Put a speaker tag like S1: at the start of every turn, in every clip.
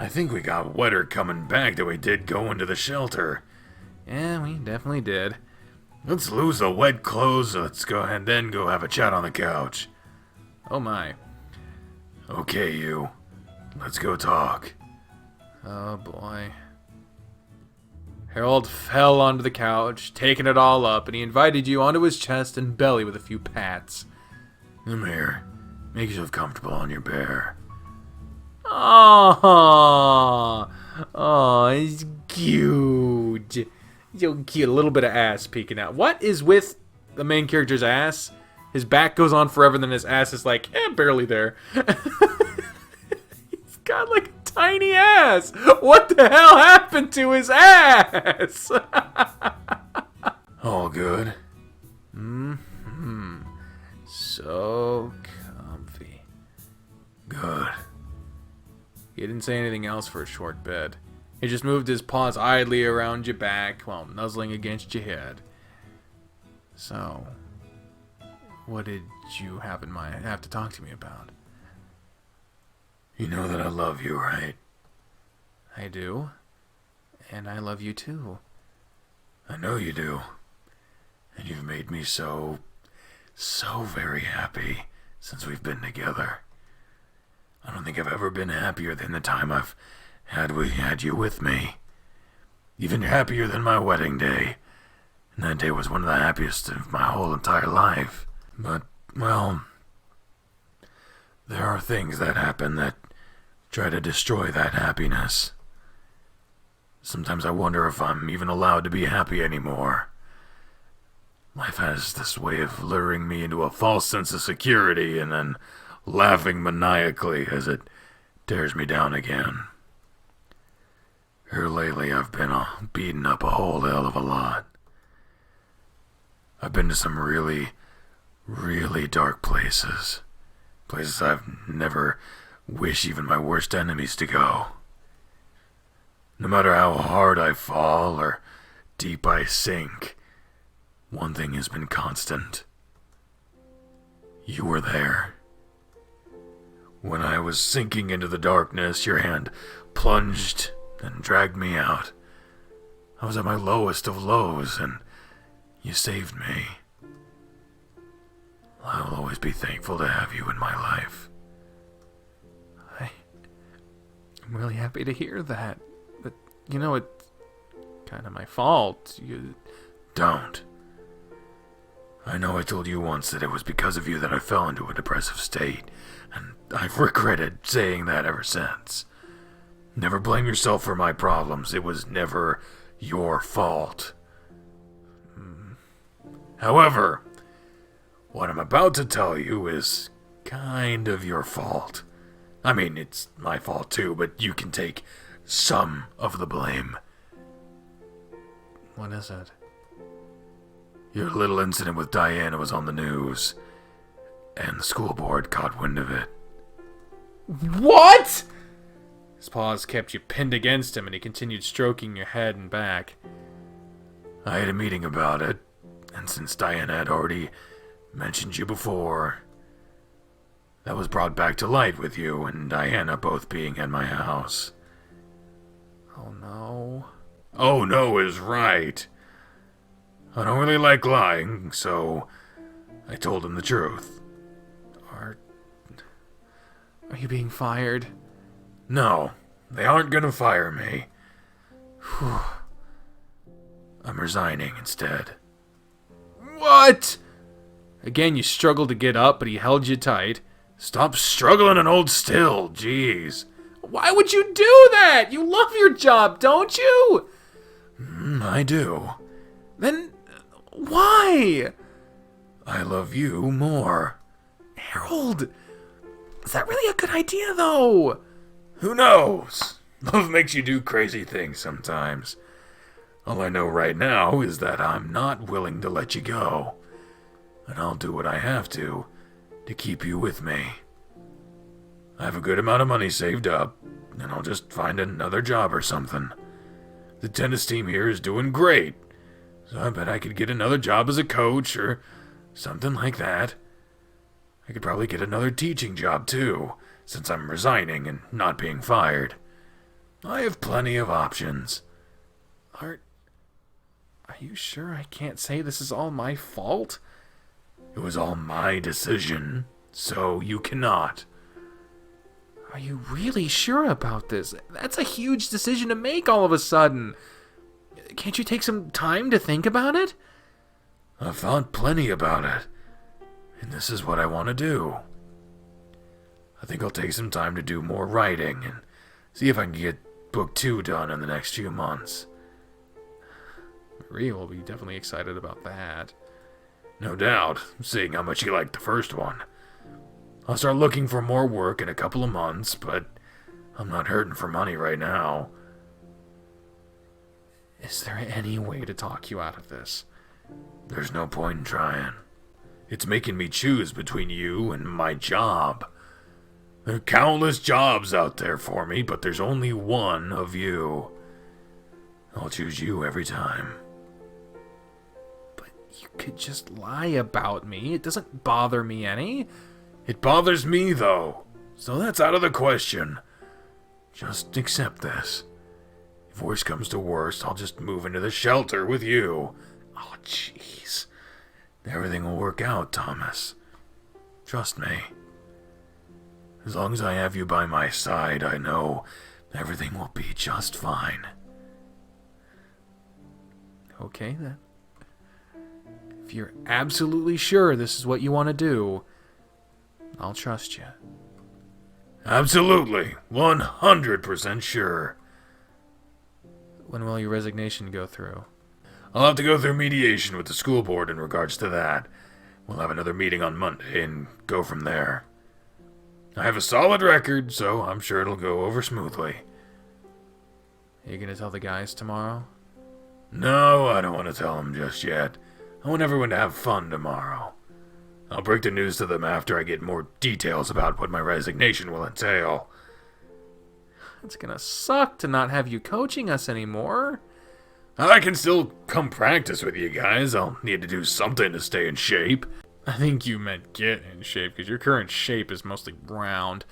S1: I think we got wetter coming back than we did going to the shelter.
S2: Yeah, we definitely did.
S1: Let's lose the wet clothes. Let's go ahead and then go have a chat on the couch.
S2: Oh my.
S1: Okay, you. Let's go talk.
S2: Oh boy. Harold fell onto the couch, taking it all up, and he invited you onto his chest and belly with a few pats.
S1: Come here. Make yourself comfortable on your bear.
S2: Oh, it's cute. So cute. A little bit of ass peeking out. What is with the main character's ass? His back goes on forever, then his ass is like, barely there. He's got like a tiny ass. What the hell happened to his ass?
S1: All good.
S2: So comfy.
S1: Good.
S2: He didn't say anything else for a short bit. He just moved his paws idly around your back while nuzzling against your head. So, what did you have to talk to me about?
S1: You know that I love you, right?
S2: I do. And I love you too.
S1: I know you do. And you've made me so very happy since we've been together. I don't think I've ever been happier than the time we had you with me. Even happier than my wedding day. And that day was one of the happiest of my whole entire life. But, well, there are things that happen that try to destroy that happiness. Sometimes I wonder if I'm even allowed to be happy anymore. Life has this way of luring me into a false sense of security and then laughing maniacally as it tears me down again. Here lately I've been beaten up a whole hell of a lot. I've been to some really dark places. Places I've never wished even my worst enemies to go. No matter how hard I fall or deep I sink, one thing has been constant. You were there. When I was sinking into the darkness, your hand plunged and dragged me out. I was at my lowest of lows, and you saved me. I will always be thankful to have you in my life.
S2: I'm really happy to hear that. But, it's kind of my fault.
S1: Don't. I know I told you once that it was because of you that I fell into a depressive state, and I've regretted saying that ever since. Never blame yourself for my problems. It was never your fault. However, what I'm about to tell you is kind of your fault. I mean, it's my fault too, but you can take some of the blame.
S2: What is it?
S1: Your little incident with Diana was on the news, and the school board caught wind of it.
S2: What? His paws kept you pinned against him, and he continued stroking your head and back.
S1: I had a meeting about it, and since Diana had already mentioned you before, that was brought back to light with you and Diana both being at my house.
S2: Oh no.
S1: Oh no is right. I don't really like lying, so I told him the truth.
S2: Are you being fired?
S1: No, they aren't gonna fire me. Whew. I'm resigning instead.
S2: What? Again, you struggled to get up, but he held you tight.
S1: Stop struggling and hold still, jeez.
S2: Why would you do that? You love your job, don't you?
S1: I do.
S2: Then why?
S1: I love you more.
S2: Harold, is that really a good idea, though?
S1: Who knows? Love makes you do crazy things sometimes. All I know right now is that I'm not willing to let you go. And I'll do what I have to keep you with me. I have a good amount of money saved up, and I'll just find another job or something. The tennis team here is doing great, so I bet I could get another job as a coach or something like that. I could probably get another teaching job too, since I'm resigning and not being fired. I have plenty of options.
S2: Are you sure I can't say this is all my fault?
S1: It was all my decision, so you cannot.
S2: Are you really sure about this? That's a huge decision to make all of a sudden. Can't you take some time to think about it?
S1: I've thought plenty about it, and this is what I want to do. I think I'll take some time to do more writing and see if I can get book 2 done in the next few months.
S2: Maria will be definitely excited about that.
S1: No doubt, seeing how much you liked the first one. I'll start looking for more work in a couple of months, but I'm not hurting for money right now.
S2: Is there any way to talk you out of this?
S1: There's no point in trying. It's making me choose between you and my job. There are countless jobs out there for me, but there's only one of you. I'll choose you every time.
S2: But you could just lie about me. It doesn't bother me any.
S1: It bothers me, though, so that's out of the question. Just accept this. If worst comes to worst, I'll just move into the shelter with you. Oh, jeez. Everything will work out, Thomas. Trust me. As long as I have you by my side, I know everything will be just fine.
S2: Okay, then. If you're absolutely sure this is what you want to do, I'll trust you.
S1: Absolutely. 100% sure.
S2: When will your resignation go through?
S1: I'll have to go through mediation with the school board in regards to that. We'll have another meeting on Monday and go from there. I have a solid record, so I'm sure it'll go over smoothly.
S2: Are you going to tell the guys tomorrow?
S1: No, I don't want to tell them just yet. I want everyone to have fun tomorrow. I'll break the news to them after I get more details about what my resignation will entail.
S2: It's going to suck to not have you coaching us anymore.
S1: I can still come practice with you guys. I'll need to do something to stay in shape.
S2: I think you meant get in shape, because your current shape is mostly round.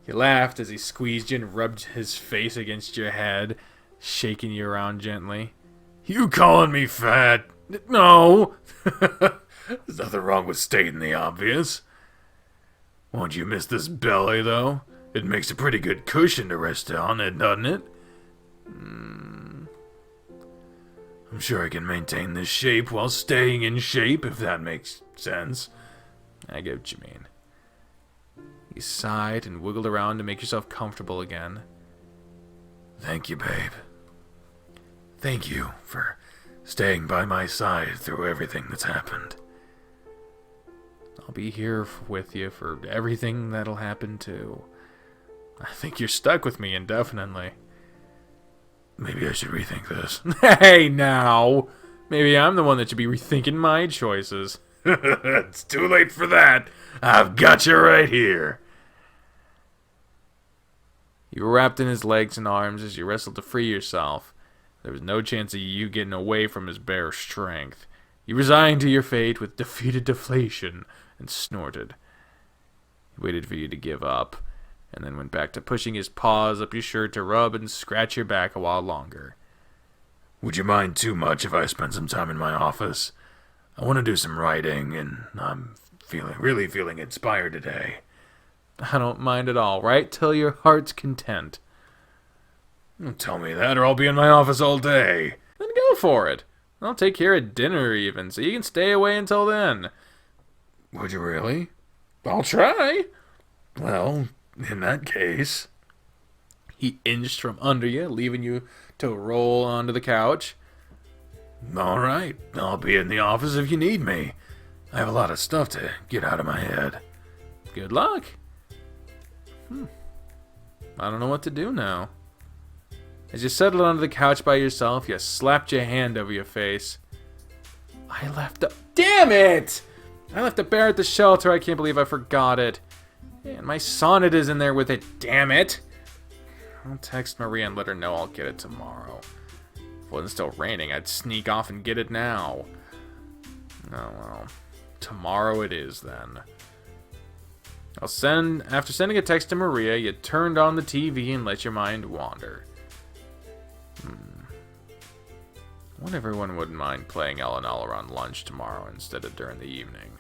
S2: He laughed as he squeezed you and rubbed his face against your head, shaking you around gently.
S1: You calling me fat? No! There's nothing wrong with stating the obvious. Won't you miss this belly, though? It makes a pretty good cushion to rest on, doesn't it? I'm sure I can maintain this shape while staying in shape, if that makes sense.
S2: I get what you mean. You sighed and wiggled around to make yourself comfortable again.
S1: Thank you, babe. Thank you for staying by my side through everything that's happened.
S2: I'll be here with you for everything that'll happen, too. I think you're stuck with me indefinitely.
S1: Maybe I should rethink this.
S2: Hey, now! Maybe I'm the one that should be rethinking my choices.
S1: It's too late for that. I've got you right here.
S2: You were wrapped in his legs and arms as you wrestled to free yourself. There was no chance of you getting away from his bare strength. You resigned to your fate with defeated deflation and snorted. He waited for you to give up, and then went back to pushing his paws up your shirt to rub and scratch your back a while longer.
S1: Would you mind too much if I spent some time in my office? I want to do some writing, and I'm really feeling inspired today.
S2: I don't mind at all, right till your heart's content.
S1: Don't tell me that, or I'll be in my office all day.
S2: Then go for it. I'll take care of dinner even, so you can stay away until then.
S1: Would you really?
S2: I'll try.
S1: Well, in that case...
S2: He inched from under you, leaving you to roll onto the couch.
S1: All right, I'll be in the office if you need me. I have a lot of stuff to get out of my head.
S2: Good luck. I don't know what to do now. As you settled onto the couch by yourself, you slapped your hand over your face. Damn it! I left a bear at the shelter. I can't believe I forgot it. And my sonnet is in there with it, damn it. I'll text Maria and let her know I'll get it tomorrow. If it wasn't still raining, I'd sneak off and get it now. Oh well. Tomorrow it is then. After sending a text to Maria, you turned on the TV and let your mind wander. I wonder if everyone wouldn't mind playing LNL around lunch tomorrow instead of during the evening.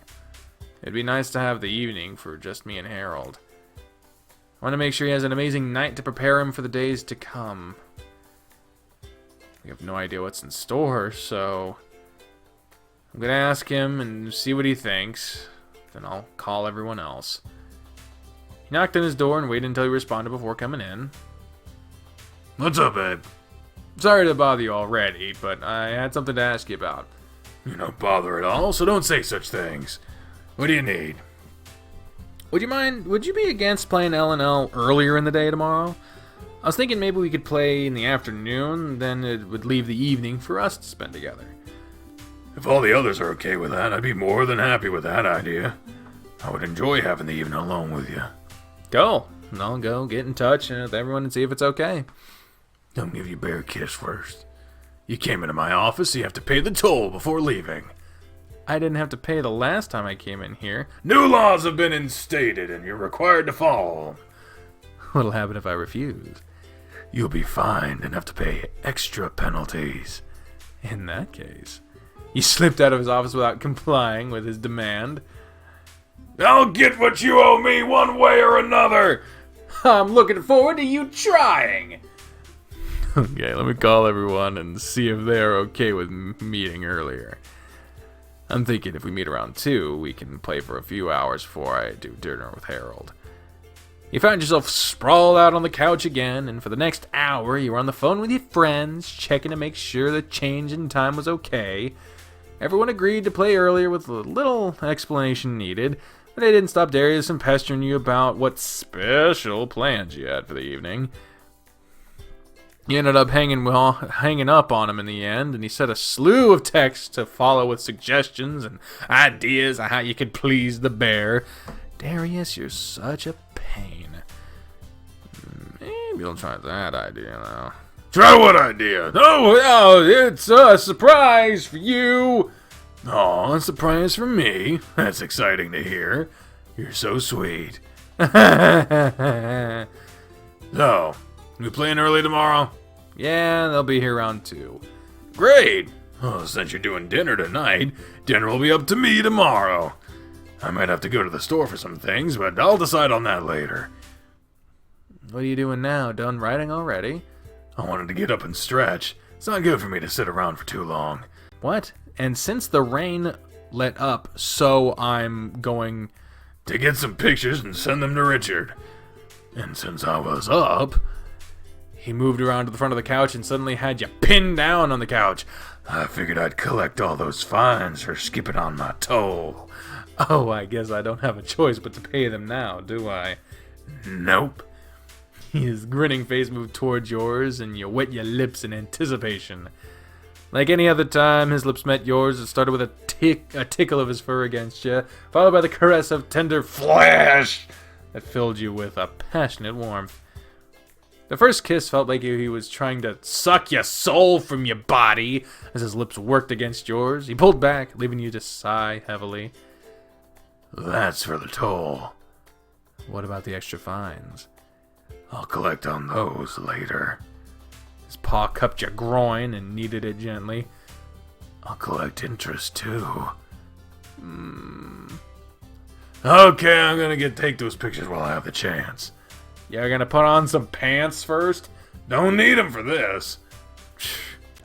S2: It'd be nice to have the evening for just me and Harold. I want to make sure he has an amazing night to prepare him for the days to come. We have no idea what's in store, so I'm going to ask him and see what he thinks. Then I'll call everyone else. He knocked on his door and waited until he responded before coming in.
S1: What's up, Ed?
S2: Sorry to bother you already, but I had something to ask you about.
S1: You don't bother at all, so don't say such things. What do you need?
S2: Would you be against playing L&L earlier in the day tomorrow? I was thinking maybe we could play in the afternoon, then it would leave the evening for us to spend together.
S1: If all the others are okay with that, I'd be more than happy with that idea. I would enjoy having the evening alone with you.
S2: Go. I'll go get in touch with everyone and see if it's okay.
S1: I'll give you a bear kiss first. You came into my office, so you have to pay the toll before leaving.
S2: I didn't have to pay the last time I came in here.
S1: New laws have been instated, and you're required to follow them.
S2: What'll happen if I refuse?
S1: You'll be fined and have to pay extra penalties.
S2: In that case, he slipped out of his office without complying with his demand.
S1: I'll get what you owe me one way or another.
S2: I'm looking forward to you trying. Okay, let me call everyone and see if they're okay with meeting earlier. I'm thinking if we meet around 2, we can play for a few hours before I do dinner with Harold. You found yourself sprawled out on the couch again, and for the next hour you were on the phone with your friends, checking to make sure the change in time was okay. Everyone agreed to play earlier with a little explanation needed, but they didn't stop Darius from pestering you about what special plans you had for the evening. You ended up hanging up on him in the end, and he sent a slew of texts to follow with suggestions and ideas on how you could please the bear. Darius, you're such a pain. Maybe you'll try that idea, though.
S1: Try what idea?
S2: No, it's a surprise for you.
S1: Oh, a surprise for me. That's exciting to hear. You're so sweet. So, we playing early tomorrow?
S2: Yeah, they'll be here around 2.
S1: Great. Oh, since you're doing dinner tonight, dinner will be up to me tomorrow. I might have to go to the store for some things, but I'll decide on that later.
S2: What are you doing now? Done writing already?
S1: I wanted to get up and stretch. It's not good for me to sit around for too long.
S2: What? And since the rain let up, so I'm going
S1: to get some pictures and send them to Richard. And since I was up,
S2: he moved around to the front of the couch and suddenly had you pinned down on the couch.
S1: I figured I'd collect all those fines for skipping on my toll.
S2: Oh, I guess I don't have a choice but to pay them now, do I?
S1: Nope.
S2: His grinning face moved towards yours, and you wet your lips in anticipation. Like any other time his lips met yours, it started with a tickle of his fur against you, followed by the caress of tender flesh that filled you with a passionate warmth. The first kiss felt like he was trying to suck your soul from your body as his lips worked against yours. He pulled back, leaving you to sigh heavily.
S1: That's for the toll.
S2: What about the extra fines?
S1: I'll collect on those later.
S2: His paw cupped your groin and kneaded it gently.
S1: I'll collect interest too. Okay, I'm gonna take those pictures while I have the chance.
S2: You're gonna put on some pants first?
S1: Don't need them for this.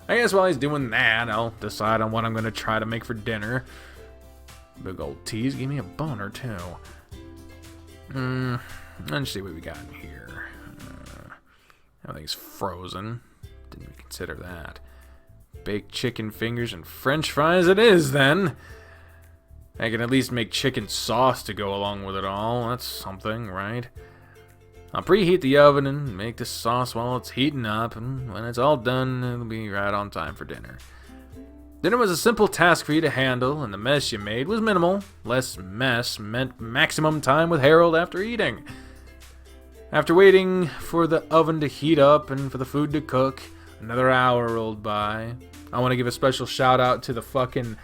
S2: I guess while he's doing that, I'll decide on what I'm gonna try to make for dinner. Big old tease gave me a boner too. Let's see what we got in here. Everything's frozen. Didn't even consider that. Baked chicken fingers and french fries it is, then. I can at least make chicken sauce to go along with it all. That's something, right? I'll preheat the oven and make the sauce while it's heating up, and when it's all done, it'll be right on time for dinner. Dinner was a simple task for you to handle, and the mess you made was minimal. Less mess meant maximum time with Harold after eating. After waiting for the oven to heat up and for the food to cook, another hour rolled by. I want to give a special shout out to the fucking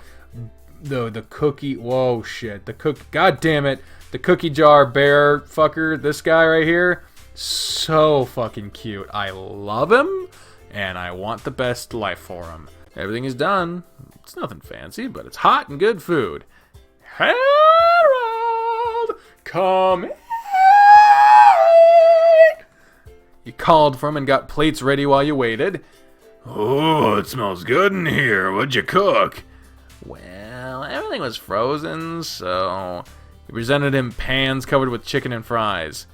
S2: the cookie. Whoa, shit. God damn it. The cookie jar bear fucker. This guy right here. So fucking cute. I love him, and I want the best life for him. Everything is done. It's nothing fancy, but it's hot and good food. Harold, come in. You called for him and got plates ready while you waited.
S1: Oh, it smells good in here. What'd you cook?
S2: Well, everything was frozen, so you presented him pans covered with chicken and fries.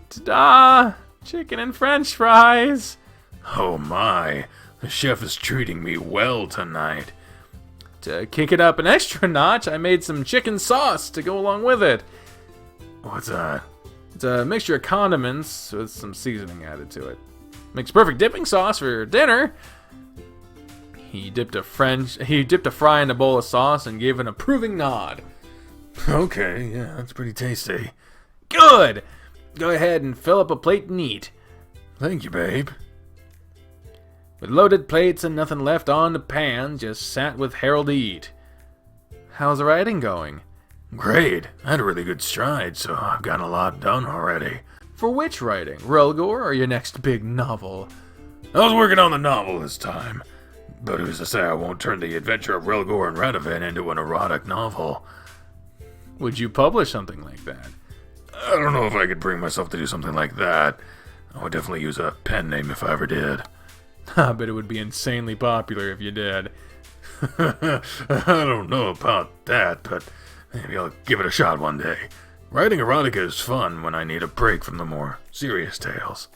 S2: Ta-da! Chicken and french fries!
S1: Oh my, the chef is treating me well tonight.
S2: To kick it up an extra notch, I made some chicken sauce to go along with it.
S1: What's that?
S2: It's a mixture of condiments with some seasoning added to it. Makes perfect dipping sauce for dinner. He dipped a fry in a bowl of sauce and gave an approving nod.
S1: Okay, yeah, that's pretty tasty.
S2: Good! Go ahead and fill up a plate and eat.
S1: Thank you, babe.
S2: With loaded plates and nothing left on the pan, just sat with Harold to eat. How's the writing going?
S1: Great. I had a really good stride, so I've gotten a lot done already.
S2: For which writing? Relgor or your next big novel?
S1: I was working on the novel this time, but who's to say I won't turn the adventure of Relgor and Radovan into an erotic novel?
S2: Would you publish something like that?
S1: I don't know if I could bring myself to do something like that. I would definitely use a pen name if I ever did.
S2: I bet it would be insanely popular if you did.
S1: I don't know about that, but maybe I'll give it a shot one day. Writing erotica is fun when I need a break from the more serious tales.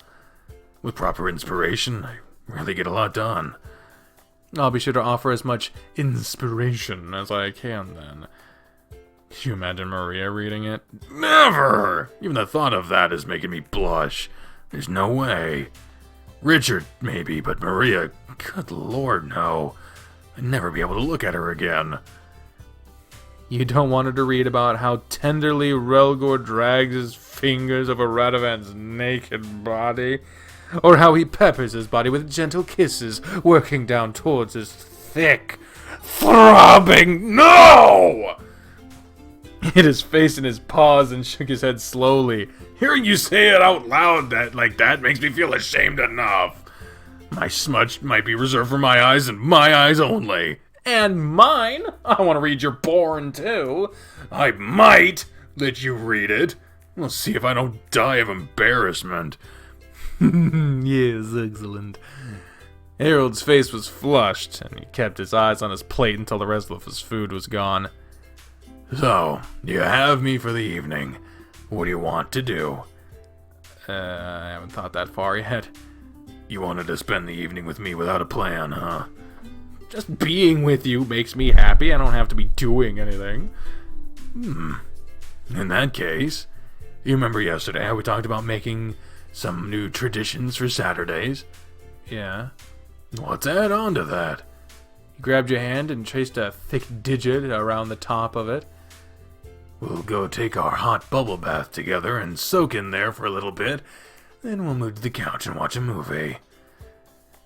S1: With proper inspiration, I really get a lot done.
S2: I'll be sure to offer as much inspiration as I can then. Can you imagine Maria reading it?
S1: Never! Even the thought of that is making me blush. There's no way. Richard, maybe, but Maria, good lord, no. I'd never be able to look at her again.
S2: You don't want her to read about how tenderly Relgor drags his fingers over Radovan's naked body? Or how he peppers his body with gentle kisses, working down towards his thick, throbbing... No! He hit his face in his paws and shook his head slowly.
S1: Hearing you say it out loud like that makes me feel ashamed enough. My smudge might be reserved for my eyes and my eyes only.
S2: And mine? I want to read your porn, too.
S1: I might let you read it. We'll see if I don't die of embarrassment.
S2: Yes, excellent. Harold's face was flushed, and he kept his eyes on his plate until the rest of his food was gone.
S1: So, you have me for the evening. What do you want to do?
S2: I haven't thought that far yet.
S1: You wanted to spend the evening with me without a plan, huh?
S2: Just being with you makes me happy. I don't have to be doing anything.
S1: In that case, you remember yesterday how we talked about making some new traditions for Saturdays?
S2: Yeah.
S1: Let's add on to that.
S2: He grabbed your hand and traced a thick digit around the top of it.
S1: We'll go take our hot bubble bath together and soak in there for a little bit. Then we'll move to the couch and watch a movie.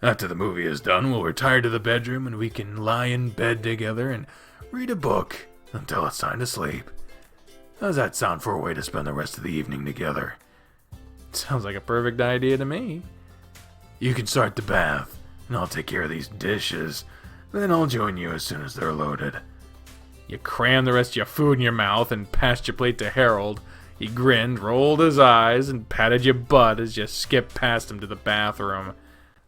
S1: After the movie is done, we'll retire to the bedroom and we can lie in bed together and read a book until it's time to sleep. How's that sound for a way to spend the rest of the evening together?
S2: Sounds like a perfect idea to me.
S1: You can start the bath, and I'll take care of these dishes. Then I'll join you as soon as they're loaded.
S2: You crammed the rest of your food in your mouth and passed your plate to Harold. He grinned, rolled his eyes, and patted your butt as you skipped past him to the bathroom.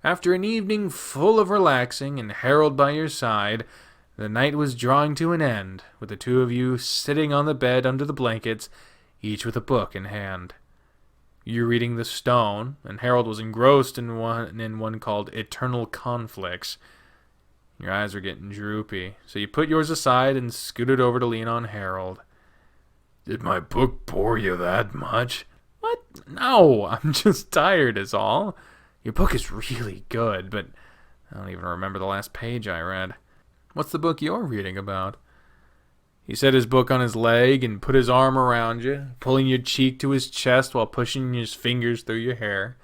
S2: After an evening full of relaxing and Harold by your side, the night was drawing to an end, with the two of you sitting on the bed under the blankets, each with a book in hand. You were reading The Stone, and Harold was engrossed in one called Eternal Conflicts. Your eyes were getting droopy, so you put yours aside and scooted over to lean on Harold.
S1: Did my book bore you that much?
S2: What? No, I'm just tired is all. Your book is really good, but I don't even remember the last page I read. What's the book you're reading about? He set his book on his leg and put his arm around you, pulling your cheek to his chest while pushing his fingers through your hair.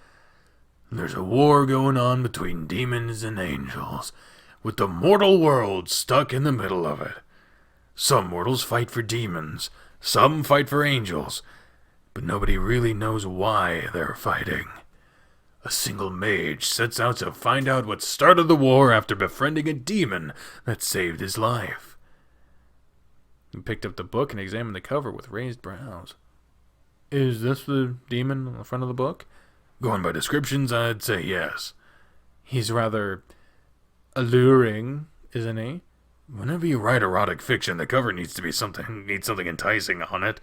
S1: There's a war going on between demons and angels, with the mortal world stuck in the middle of it. Some mortals fight for demons, some fight for angels, but nobody really knows why they're fighting. A single mage sets out to find out what started the war after befriending a demon that saved his life.
S2: He picked up the book and examined the cover with raised brows. Is this the demon on the front of the book?
S1: Going by descriptions, I'd say yes.
S2: He's rather alluring, isn't he?
S1: Whenever you write erotic fiction, the cover needs something enticing on it.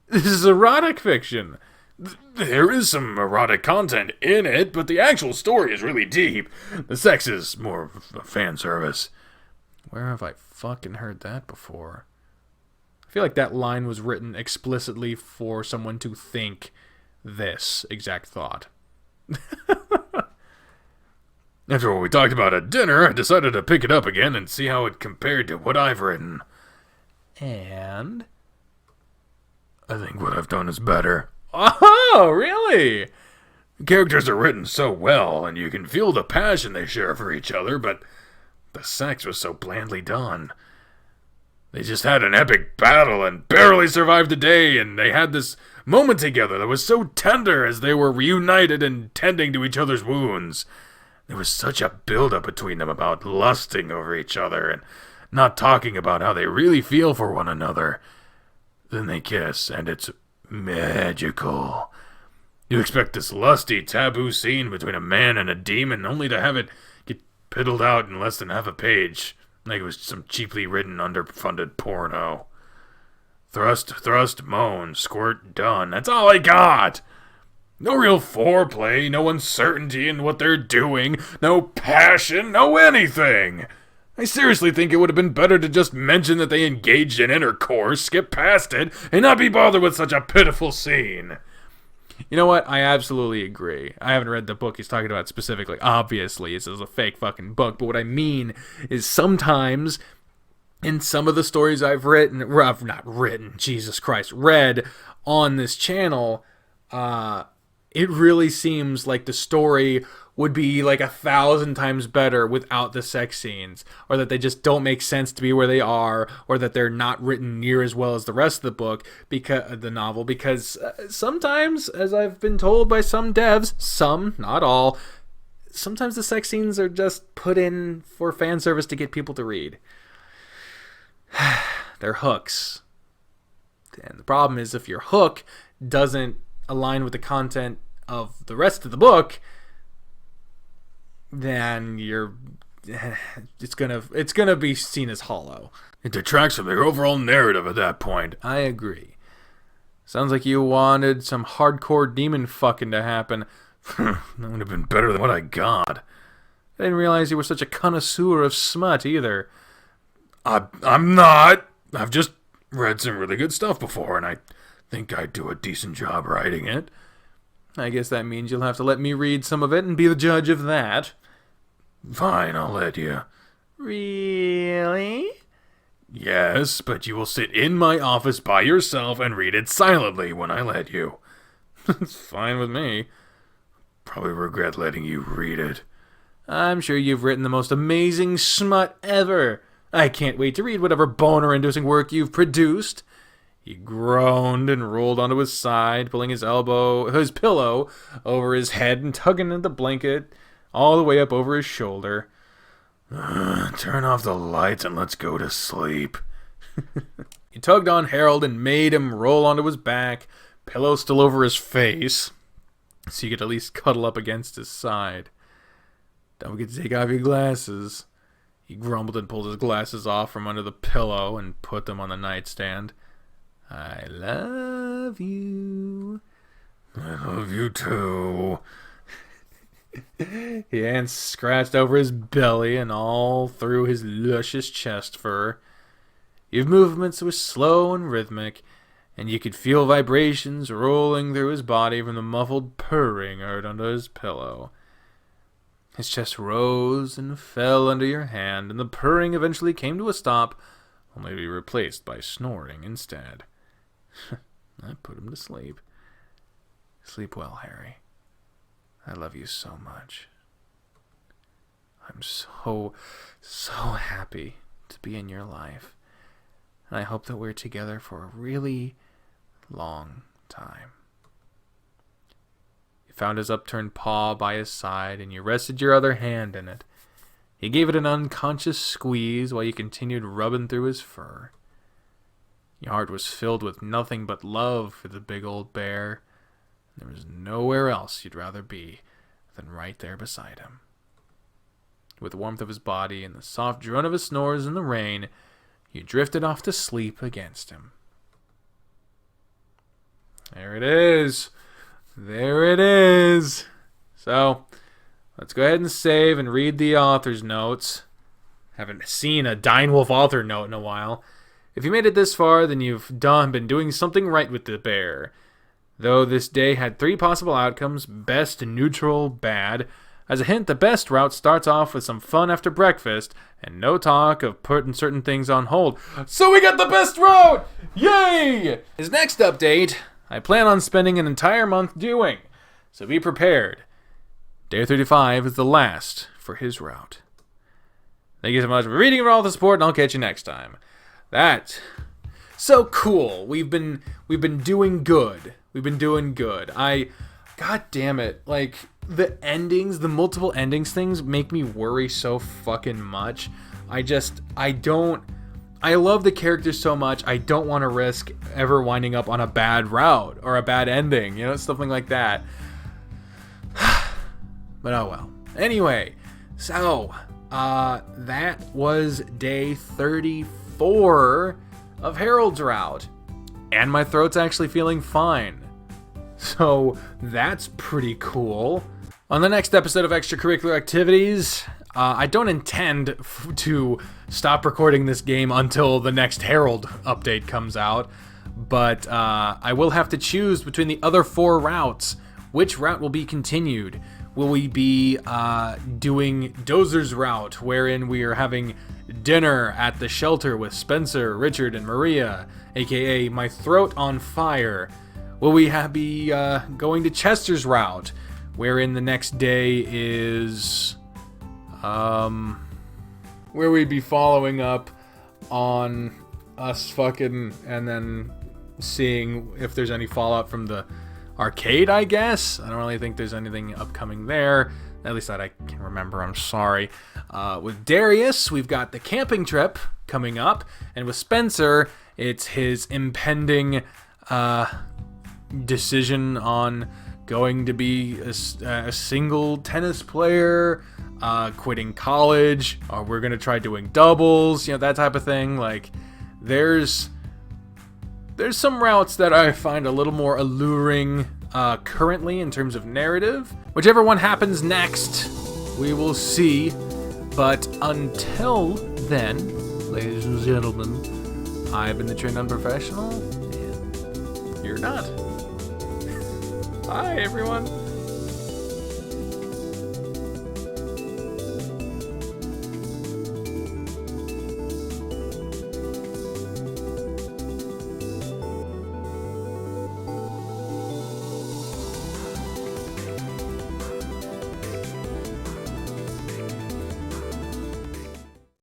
S2: This is erotic fiction.
S1: There is some erotic content in it, but the actual story is really deep. The sex is more fan service.
S2: Where have I fucking heard that before? I feel like that line was written explicitly for someone to think this exact thought.
S1: After what we talked about at dinner, I decided to pick it up again and see how it compared to what I've written.
S2: And?
S1: I think what I've done is better.
S2: Oh, really?
S1: The characters are written so well, and you can feel the passion they share for each other, but the sex was so blandly done. They just had an epic battle and barely survived the day, and they had this moment together that was so tender as they were reunited and tending to each other's wounds. There was such a build-up between them about lusting over each other and not talking about how they really feel for one another. Then they kiss, and it's magical. You expect this lusty, taboo scene between a man and a demon, only to have it get piddled out in less than half a page, like it was some cheaply written, underfunded porno. Thrust, moan, squirt, done. That's all I got! No real foreplay, no uncertainty in what they're doing, no passion, no anything. I seriously think it would have been better to just mention that they engaged in intercourse, skip past it, and not be bothered with such a pitiful scene.
S2: You know what? I absolutely agree. I haven't read the book he's talking about specifically. Obviously, this is a fake fucking book. But what I mean is sometimes in some of the stories I've written, read on this channel, it really seems like the story would be like 1,000 times better without the sex scenes, or that they just don't make sense to be where they are, or that they're not written near as well as the rest of the book, because the novel. Because sometimes, as I've been told by some devs, some, not all, sometimes the sex scenes are just put in for fan service to get people to read. They're hooks, and the problem is if your hook doesn't align with the content of the rest of the book, then it's gonna be seen as hollow.
S1: It detracts from the overall narrative at that point.
S2: I agree. Sounds like you wanted some hardcore demon fucking to happen.
S1: That would have been better than what I got.
S2: I didn't realize you were such a connoisseur of smut either.
S1: I'm not. I've just read some really good stuff before, and I think I do a decent job writing it.
S2: I guess that means you'll have to let me read some of it and be the judge of that.
S1: Fine, I'll let you.
S2: Really?
S1: Yes, but you will sit in my office by yourself and read it silently when I let you.
S2: It's fine with me.
S1: Probably regret letting you read it.
S2: I'm sure you've written the most amazing smut ever. I can't wait to read whatever boner-inducing work you've produced. He groaned and rolled onto his side, pulling his pillow over his head and tugging at the blanket all the way up over his shoulder.
S1: Turn off the lights and let's go to sleep.
S2: He tugged on Harold and made him roll onto his back, pillow still over his face, so you could at least cuddle up against his side. Don't forget to take off your glasses. He grumbled and pulled his glasses off from under the pillow and put them on the nightstand. I love you.
S1: I love you too.
S2: His hands scratched over his belly and all through his luscious chest fur. His movements were slow and rhythmic, and you could feel vibrations rolling through his body from the muffled purring heard under his pillow. His chest rose and fell under your hand, and the purring eventually came to a stop, only to be replaced by snoring instead. I put him to sleep. Sleep well, Harry. I love you so much. I'm so happy to be in your life. And I hope that we're together for a really long time. You found his upturned paw by his side, and you rested your other hand in it. You gave it an unconscious squeeze while you continued rubbing through his fur. Your heart was filled with nothing but love for the big old bear. There was nowhere else you'd rather be than right there beside him. With the warmth of his body and the soft drone of his snores in the rain, you drifted off to sleep against him. There it is. There it is. So, let's go ahead and save and read the author's notes. Haven't seen a Dying Wolf author note in a while. If you made it this far, then you've been doing something right with the bear. Though this day had 3 possible outcomes, best, neutral, bad. As a hint, the best route starts off with some fun after breakfast, and no talk of putting certain things on hold. So we got the best route! Yay! His next update, I plan on spending an entire month doing, so be prepared. Day 35 is the last for his route. Thank you so much for reading and for all the support, and I'll catch you next time. That's so cool. We've been doing good. We've been doing good. God damn it. Like, the endings, the multiple endings things make me worry so fucking much. I love the characters so much. I don't want to risk ever winding up on a bad route or a bad ending, you know, something like that. But oh well. Anyway, so that was day 34 of Harold's route, and my throat's actually feeling fine. So that's pretty cool. On the next episode of Extracurricular Activities, I don't intend to stop recording this game until the next Harold update comes out, but I will have to choose between the other 4 routes. Which route will be continued? Will we be doing Dozer's route, wherein we are having dinner at the shelter with Spencer, Richard, and Maria, aka My Throat on Fire? Will we be going to Chester's route, wherein the next day is where we'd be following up on us fucking and then seeing if there's any fallout from the arcade, I guess. I don't really think there's anything upcoming there, at least that I can remember. I'm sorry. With Darius, we've got the camping trip coming up, and with Spencer, it's his impending decision on going to be a single tennis player, quitting college, or we're gonna try doing doubles, you know, that type of thing. Like, there's some routes that I find a little more alluring currently in terms of narrative. Whichever one happens next, we will see. But until then, ladies and gentlemen, I've been the trained unprofessional, and you're not. Bye, everyone.